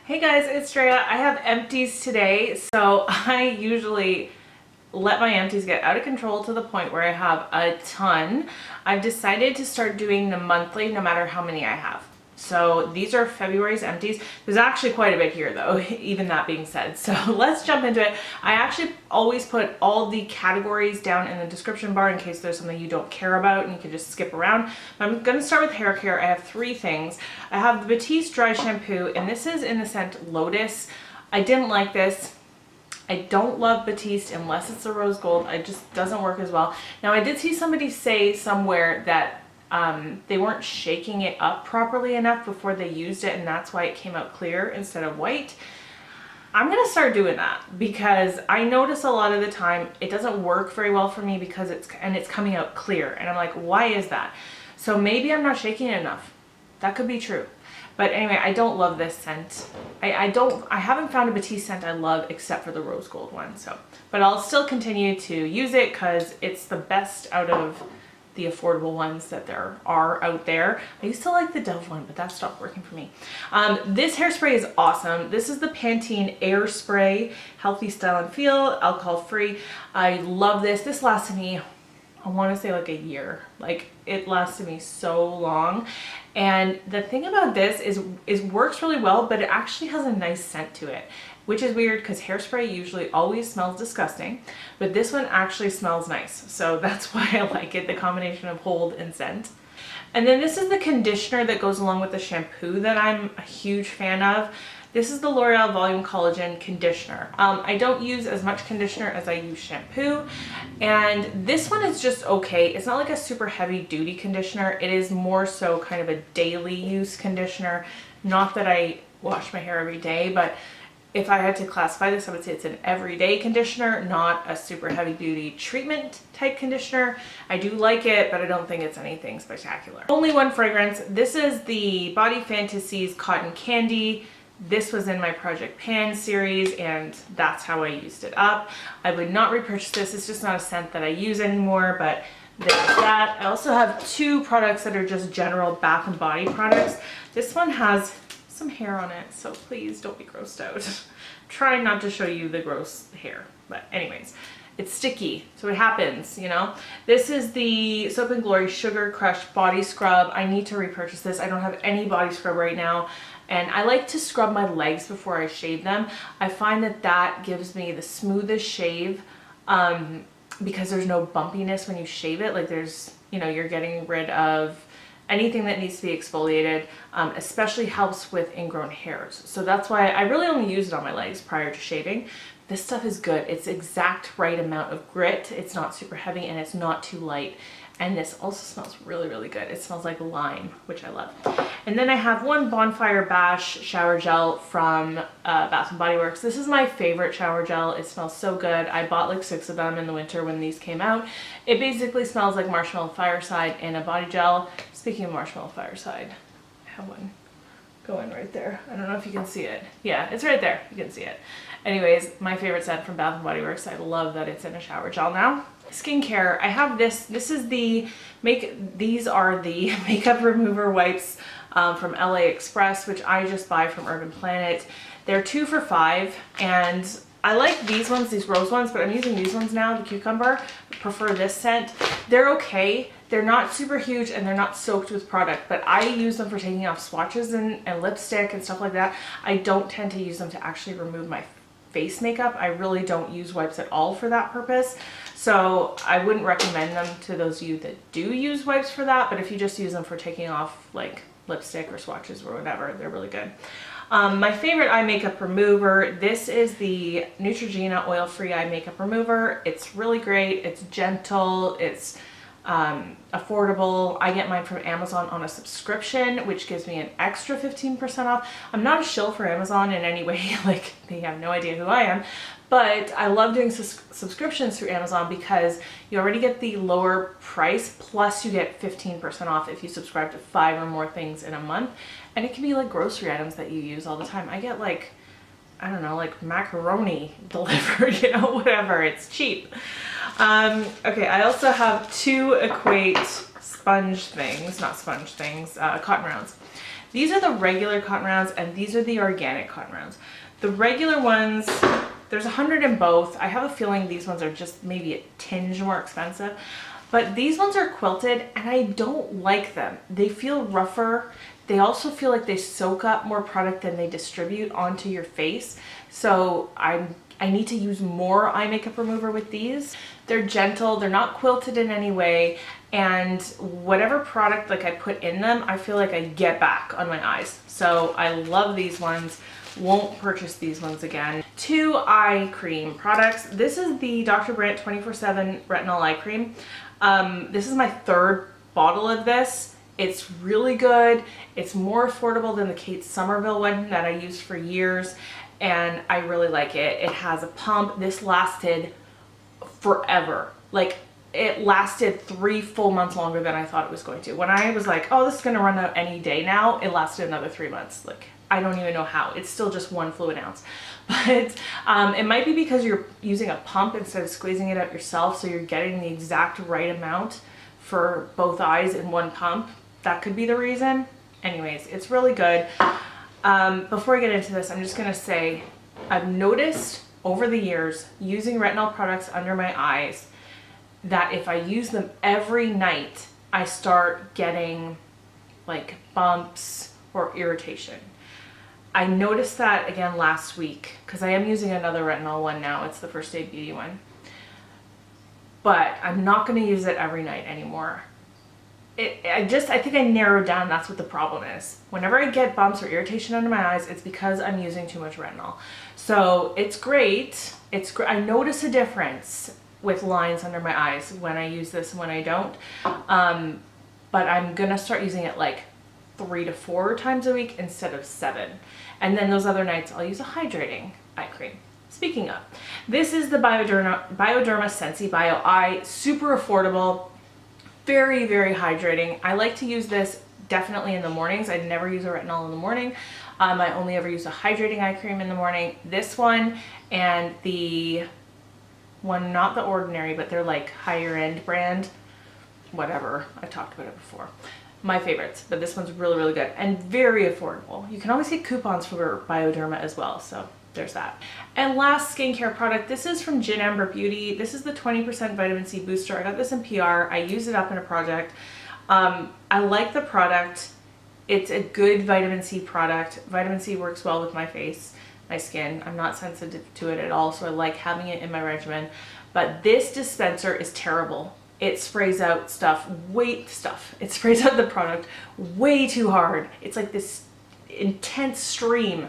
Hey guys, it's Drea. I have empties today, so I usually let my empties get out of control to the point where I have a ton. I've decided to start doing them monthly no matter how many I have. So these are February's empties. There's actually quite a bit here though, even that being said. So let's jump into it. I actually always put all the categories down in the description bar in case there's something you don't care about and you can just skip around. I'm going to start with hair care. I have three things. I have the Batiste Dry Shampoo, and this is in the scent Lotus. I didn't like this. I don't love Batiste unless it's a rose gold. It just doesn't work as well. Now I did see somebody say somewhere that they weren't shaking it up properly enough before they used it, and that's why it came out clear instead of white. I'm gonna start doing that because I notice a lot of the time it doesn't work very well for me because it's coming out clear, and I'm like, why is that? So maybe I'm not shaking it enough. That could be true. But anyway, I don't love this scent. I haven't found a Batiste scent I love except for the rose gold one. So, but I'll still continue to use it because it's the best out of the affordable ones that there are out there. I used to like the Dove one, but that stopped working for me. This hairspray is awesome. This is the Pantene Air Spray, healthy style and feel, alcohol free. I love this. This lasted me, I want to say like a year. Like it lasted me so long. And the thing about this is it works really well, but it actually has a nice scent to it, which is weird because hairspray usually always smells disgusting, but this one actually smells nice. So that's why I like it, the combination of hold and scent. And then this is the conditioner that goes along with the shampoo that I'm a huge fan of. This is the L'Oreal Volume Collagen Conditioner. I don't use as much conditioner as I use shampoo, and this one is just okay. It's not like a super heavy duty conditioner. It is more so kind of a daily use conditioner. Not that I wash my hair every day, but if I had to classify this, I would say it's an everyday conditioner, not a super heavy duty treatment type conditioner. I do like it, but I don't think it's anything spectacular. Only one fragrance. This is the Body Fantasies Cotton Candy. This was in my Project Pan series, and that's how I used it up. I would not repurchase this. It's just not a scent that I use anymore, but there's that. I also have two products that are just general bath and body products. This one has some hair on it, so please don't be grossed out. Try not to show you the gross hair, but anyways, it's sticky, so it happens, you know. This is the Soap and Glory Sugar Crush Body Scrub. I need to repurchase this. I don't have any body scrub right now, and I like to scrub my legs before I shave them. I find that that gives me the smoothest shave because there's no bumpiness when you shave it. Like there's, you know, you're getting rid of anything that needs to be exfoliated, especially helps with ingrown hairs. So that's why I really only use it on my legs prior to shaving. This stuff is good. It's exact right amount of grit. It's not super heavy and it's not too light. And this also smells really, really good. It smells like lime, which I love. And then I have one Bonfire Bash shower gel from Bath & Body Works. This is my favorite shower gel. It smells so good. I bought like 6 of them in the winter when these came out. It basically smells like Marshmallow Fireside in a body gel. Speaking of Marshmallow Fireside, I have one going right there. I don't know if you can see it. Yeah, it's right there. You can see it. Anyways, my favorite scent from Bath & Body Works. I love that it's in a shower gel now. Skincare, I have this. This is the these are the makeup remover wipes from LA Express, which I just buy from Urban Planet. They're 2 for $5, and I like these ones, these rose ones, but I'm using these ones now, the cucumber. I prefer this scent. They're okay. They're not super huge and they're not soaked with product, but I use them for taking off swatches and lipstick and stuff like that. I don't tend to use them to actually remove my face makeup. I really don't use wipes at all for that purpose. So I wouldn't recommend them to those of you that do use wipes for that, but if you just use them for taking off like lipstick or swatches or whatever, they're really good. My favorite eye makeup remover, this is the Neutrogena oil-free eye makeup remover. It's really great. It's gentle. It's affordable. I get mine from Amazon on a subscription, which gives me an extra 15% off. I'm not a shill for Amazon in any way. Like, they have no idea who I am, but I love doing subscriptions through Amazon because you already get the lower price, plus you get 15% off if you subscribe to 5 or more things in a month. And it can be like grocery items that you use all the time. I get like, I don't know, like macaroni delivered, you know, whatever. It's cheap. Okay, I also have 2 Equate sponge things, not sponge things, cotton rounds. These are the regular cotton rounds and these are the organic cotton rounds. The regular ones, there's 100 in both. I have a feeling these ones are just maybe a tinge more expensive, but these ones are quilted and I don't like them. They feel rougher. They also feel like they soak up more product than they distribute onto your face. So I need to use more eye makeup remover with these. They're gentle, they're not quilted in any way, and whatever product like I put in them, I feel like I get back on my eyes. So I love these ones. Won't purchase these ones again. 2 eye cream products. This is the Dr. Brandt 24/7 Retinol Eye Cream. This is my 3rd bottle of this. It's really good. It's more affordable than the Kate Somerville one that I used for years, and I really like it. It has a pump. This lasted forever. Like, it lasted 3 full months longer than I thought it was going to. When I was like, oh, this is gonna run out any day now, it lasted another 3 months. Like, I don't even know how. It's still just 1 fluid ounce. But it might be because you're using a pump instead of squeezing it out yourself, so you're getting the exact right amount for both eyes in 1 pump. That could be the reason. Anyways, it's really good. Before I get into this, I'm just gonna say, I've noticed over the years using retinol products under my eyes that if I use them every night, I start getting like bumps or irritation. I noticed that again last week because I am using another retinol one now. It's the First Aid Beauty one. But I'm not going to use it every night anymore. I think I narrowed down that's what the problem is. Whenever I get bumps or irritation under my eyes, it's because I'm using too much retinol. So it's great. I notice a difference with lines under my eyes when I use this and when I don't. But I'm going to start using it like 3 to 4 times a week instead of 7. And then those other nights I'll use a hydrating eye cream. Speaking of, this is the Bioderma Sensi Bio Eye. Super affordable. Very, very hydrating. I like to use this definitely in the mornings. I never use a retinol in the morning. I only ever use a hydrating eye cream in the morning. This one and the one, not the Ordinary, but they're like higher end brand. Whatever, I've talked about it before. My favorites, but this one's really, really good and very affordable. You can always get coupons for Bioderma as well, so there's that. And last skincare product, this is from Gin Amber Beauty. This is the 20% vitamin C booster. I got this in PR. I used it up in a project. I like the product. It's a good vitamin C product. Vitamin C works well with my face, my skin. I'm not sensitive to it at all, so I like having it in my regimen. But this dispenser is terrible. It sprays out it sprays out the product way too hard. It's like this intense stream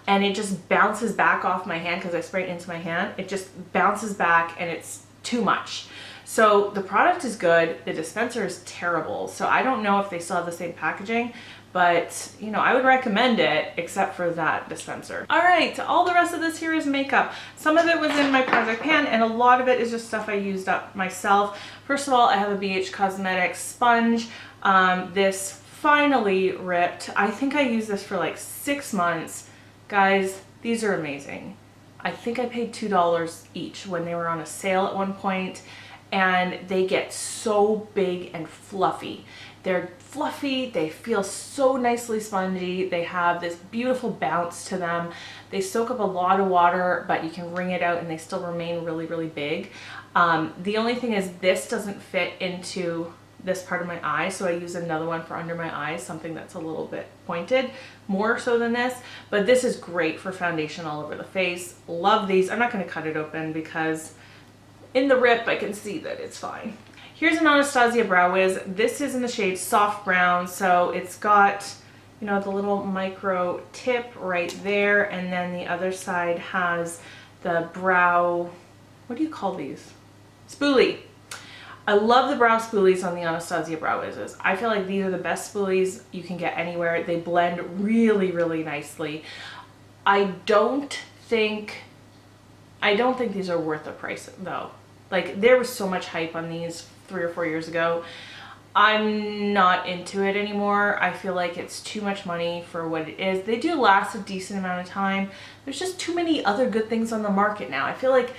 and it just bounces back off my hand because I spray it into my hand. It just bounces back and it's too much. So the product is good, the dispenser is terrible. So I don't know if they still have the same packaging, but you know, I would recommend it except for that dispenser. All right, all the rest of this here is makeup. Some of it was in my project pan and a lot of it is just stuff I used up myself. First of all, I have a BH Cosmetics sponge. This finally ripped. I think I used this for like 6 months. Guys, these are amazing. I think I paid $2 each when they were on a sale at one point, and they get so big and fluffy. They're fluffy, they feel so nicely spongy, they have this beautiful bounce to them. They soak up a lot of water, but you can wring it out and they still remain really, really big. The only thing is this doesn't fit into this part of my eye, so I use another one for under my eyes, something that's a little bit pointed, more so than this. But this is great for foundation all over the face. Love these. I'm not going to cut it open because in the rip I can see that it's fine. Here's an Anastasia Brow Wiz. This is in the shade Soft Brown, so it's got, you know, the little micro tip right there, and then the other side has the brow, what do you call these? Spoolie. I love the brow spoolies on the Anastasia Brow Wizzes. I feel like these are the best spoolies you can get anywhere. They blend really, really nicely. I don't think these are worth the price though. Like, there was so much hype on these 3 or 4 years ago. I'm not into it anymore. I feel like it's too much money for what it is. They do last a decent amount of time. There's just too many other good things on the market now. I feel like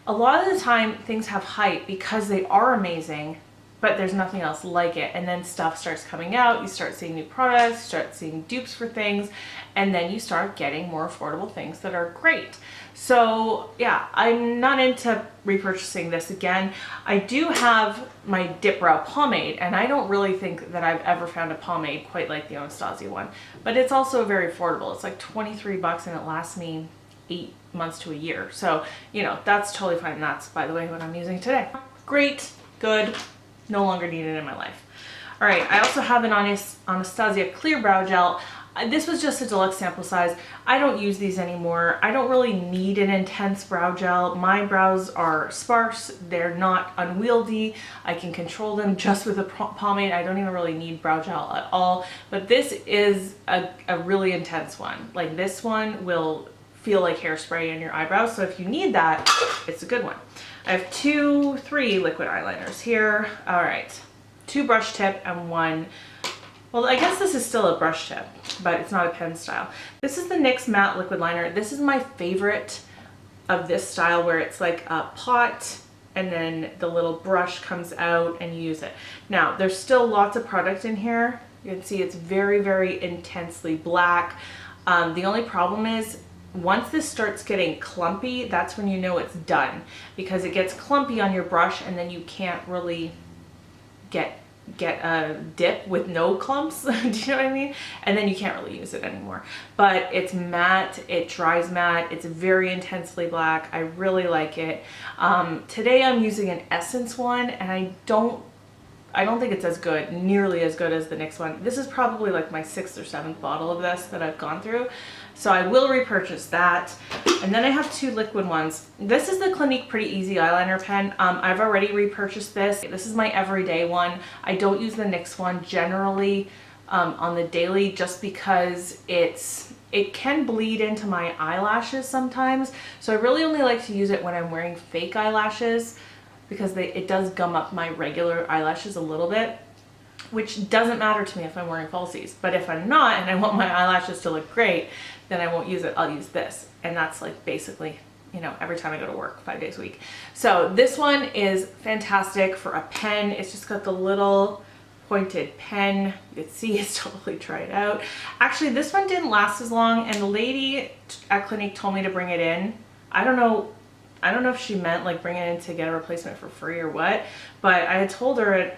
a lot of the time things have hype because they are amazing, but there's nothing else like it. And then stuff starts coming out, you start seeing new products, you start seeing dupes for things, and then you start getting more affordable things that are great. So yeah, I'm not into repurchasing this again. I do have my Dip Brow pomade, and I don't really think that I've ever found a pomade quite like the Anastasia one, but it's also very affordable. It's like 23 bucks and it lasts me 8 months to a year. So, you know, that's totally fine. That's, by the way, what I'm using today. Great, good, no longer needed in my life. All right, I also have an Anastasia Clear Brow Gel. This was just a deluxe sample size. I don't use these anymore. I don't really need an intense brow gel. My brows are sparse. They're not unwieldy. I can control them just with a pomade. I don't even really need brow gel at all. But this is a really intense one. Like, this one will feel like hairspray in your eyebrows. So if you need that, it's a good one. I have 3 liquid eyeliners here. All right, 2 brush tip and 1. Well, I guess this is still a brush tip, but it's not a pen style. This is the NYX Matte Liquid Liner. This is my favorite of this style, where it's like a pot and then the little brush comes out and you use it. Now, there's still lots of product in here. You can see it's very, very intensely black. The only problem is, once this starts getting clumpy, that's when you know it's done, because it gets clumpy on your brush and then you can't really get a dip with no clumps. Do you know what I mean? And then you can't really use it anymore. But it's matte, it dries matte, it's very intensely black. I really like it. Today I'm using an Essence one, and I don't think it's as good, nearly as good as the NYX one. This is probably like my 6th or 7th bottle of this that I've gone through. So I will repurchase that. And then I have 2 liquid ones. This is the Clinique Pretty Easy eyeliner pen. I've already repurchased this. This is my everyday one. I don't use the NYX one generally on the daily, just because it can bleed into my eyelashes sometimes. So I really only like to use it when I'm wearing fake eyelashes, because it does gum up my regular eyelashes a little bit, which doesn't matter to me if I'm wearing falsies. But if I'm not and I want my eyelashes to look great, then I won't use it. I'll use this. And that's like basically, you know, every time I go to work 5 days a week. So this one is fantastic for a pen. It's just got the little pointed pen. You can see it's totally dried out. Actually, this one didn't last as long, and the lady at Clinique told me to bring it in. I don't know if she meant like bring it in to get a replacement for free or what, but I had told her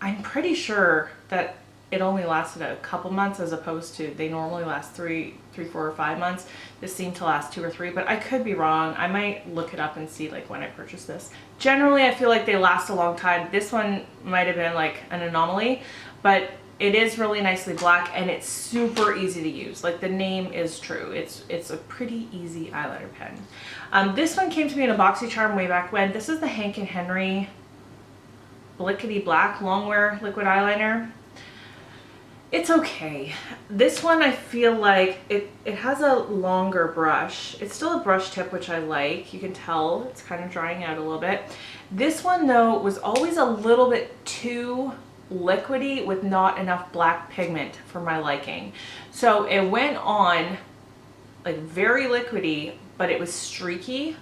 I'm pretty sure that it only lasted a couple months, as opposed to they normally last 3, 4, or 5 months. This seemed to last 2 or 3, but I could be wrong. I might look it up and see like when I purchased this. Generally, I feel like they last a long time. This one might have been like an anomaly, but it is really nicely black and it's super easy to use. Like, the name is true. It's a pretty easy eyeliner pen. This one came to me in a BoxyCharm way back when. This is the Hank & Henry Blickety Black Longwear liquid eyeliner. It's okay. This one, I feel like it has a longer brush. It's still a brush tip, which I like. You can tell it's kind of drying out a little bit. This one, though, was always a little bit too liquidy with not enough black pigment for my liking. So it went on like very liquidy, but it was streaky,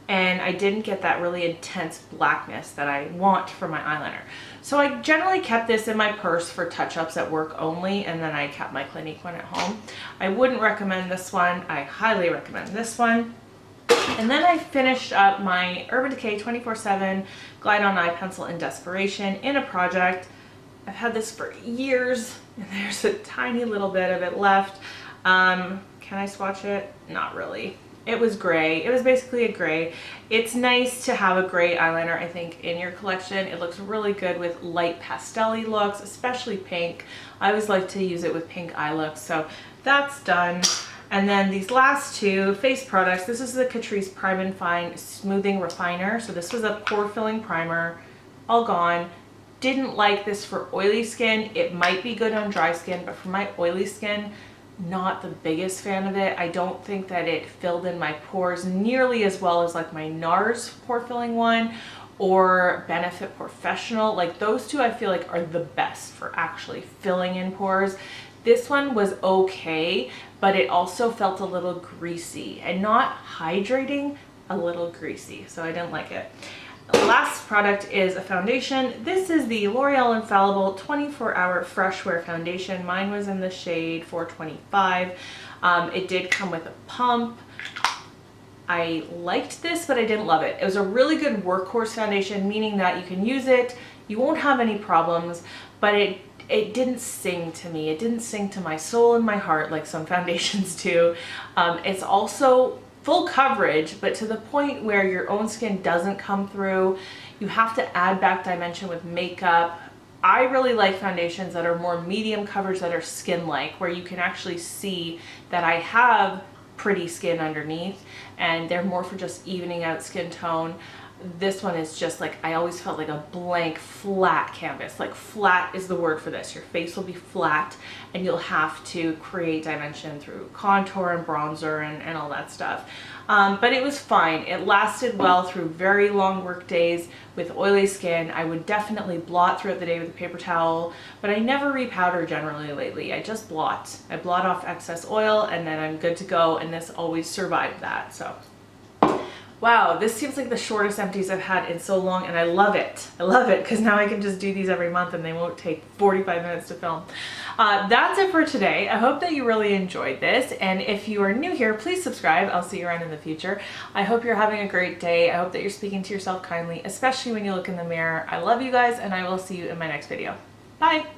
and I didn't get that really intense blackness that I want for my eyeliner. So I generally kept this in my purse for touch-ups at work only, and then I kept my Clinique one at home. I wouldn't recommend this one. I highly recommend this one. And then I finished up my Urban Decay 24/7 Glide On Eye Pencil in Desperation in a project. I've had this for years, and there's a tiny little bit of it left. Can I swatch it? Not really. It was gray. It was basically a gray. It's nice to have a gray eyeliner, I think, in your collection. It looks really good with light pastel-y looks, especially pink. I always like to use it with pink eye looks, so that's done. And then these last 2 face products. This is the Catrice Prime and Fine Smoothing Refiner. So this was a pore filling primer, all gone. Didn't like this for oily skin. It might be good on dry skin, but for my oily skin, not the biggest fan of it. I don't think that it filled in my pores nearly as well as like my NARS pore filling one or Benefit Professional. Like, those 2 I feel like are the best for actually filling in pores. This one was okay, but it also felt a little greasy and not hydrating, a little greasy. So I didn't like it. last product is a foundation. This is the L'Oreal Infallible 24-Hour Fresh Wear Foundation. Mine was in the shade 425. It did come with a pump. I liked this, but I didn't love it. It was a really good workhorse foundation, meaning that you can use it, you won't have any problems, but it didn't sing to me. It didn't sing to my soul and my heart like some foundations do. It's also full coverage, but to the point where your own skin doesn't come through. You have to add back dimension with makeup. I really like foundations that are more medium coverage, that are skin-like, where you can actually see that I have pretty skin underneath, and they're more for just evening out skin tone. This one is just like, I always felt like a blank, flat canvas. Like, flat is the word for this. Your face will be flat, and you'll have to create dimension through contour and bronzer and all that stuff. But it was fine. It lasted well through very long work days. With oily skin, I would definitely blot throughout the day with a paper towel, but I never repowder generally lately. I just blot. I blot off excess oil, and then I'm good to go, and this always survived that. So wow, this seems like the shortest empties I've had in so long, and I love it. I love it because now I can just do these every month and they won't take 45 minutes to film. That's it for today. I hope that you really enjoyed this, and if you are new here, please subscribe. I'll see you around in the future. I hope you're having a great day. I hope that you're speaking to yourself kindly, especially when you look in the mirror. I love you guys, and I will see you in my next video. Bye!